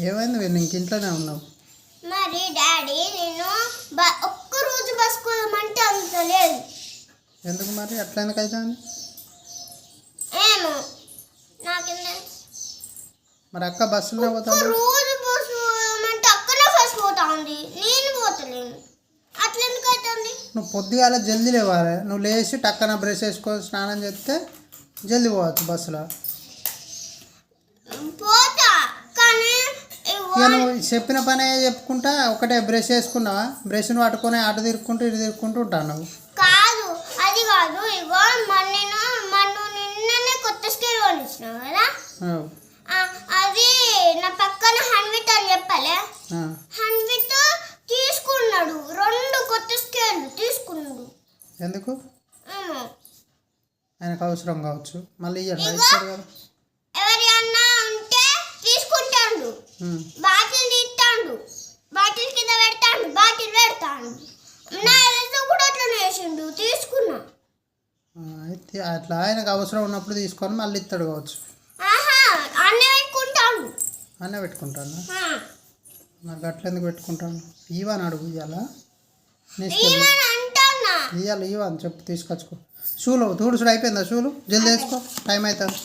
ఏమైంది వీళ్ళు ఇంక ఇంట్లోనే ఉన్నావు? మరి డాడీ నేను ఒక్కరోజు బస్ కోదామంటే అంత లేదు. ఎందుకు మరి అట్లా ఎందుకు అవుతుంది? ఏమో నాకేం మరి అక్క బస్సులో పోతా రోజు బస్సు పోదామంటే అక్కనే ఫస్ట్ పోతా ఉంది, నేను పోతలేను. అట్లా ఎందుకు అవుతుంది? నువ్వు పొద్దుగాల జల్దీ లేవాలి. నువ్వు లేచి టక్కన బ్రష్ వేసుకొని స్నానం చేస్తే జల్దీ పోవచ్చు బస్సులో. పోతా కానీ ఇక నువ్వు చెప్పిన పనే చెప్పుకుంటా ఒకటే బ్రష్ వేసుకున్నావా? బ్రష్ను పట్టుకొని అటు తిరుక్కుంటూ ఇటు తిరుక్కుంటూ ఉంటాను. నువ్వు కాదు, అది కాదు. ఇగో మనం నిన్ననే కొత్త స్కేల్ కొనిచ్చినావు కదా, అది నా పక్కన హన్విత్ అని చెప్పలే. హన్విత్ తీసుకున్నాడు 2 కొత్త స్కేల్ తీసుకున్నాడు. ఎందుకు? ఆయనకు అవసరం కావచ్చు. మళ్ళీ ఇస్తాడు కదా. ఎవరి అన్నా ఉంటే తీసుకుంటాడు, బాటిల్ తీస్తాడు, బాటిల్ కింద పెడతాడు, బాటిల్ పెడతాడు. నా ఎదురు కూడా అట్లనే వేసిండు, తీసుకున్నా. అయితే అట్లా ఆయనకు అవసరం ఉన్నప్పుడు తీసుకొని మళ్ళీ ఇస్తాడు కావచ్చు. అన్నీ పెట్టుకుంటాడు. అన్నీ పెట్టుకుంటాను. నాకు అట్లా ఎందుకు పెట్టుకుంటాను? ఇవని అడుగు. ఇవ్వాలా ఇవ్వాలి ఇవని చెప్పు తీసుకొచ్చుకో. షూలు తుడుచుడు అయిపోయిందా? షూలు జల్దీ వేసుకో, టైం అవుతుంది.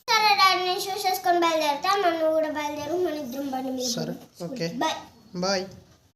సరే డాడీ, నేను షూస్ వేసుకొని బయలుదేరుతా. నన్ను కూడా బయలుదేరు, మన ఇద్దరం బండి మీద. సరే, ఓకే, బాయ్. బాయ్.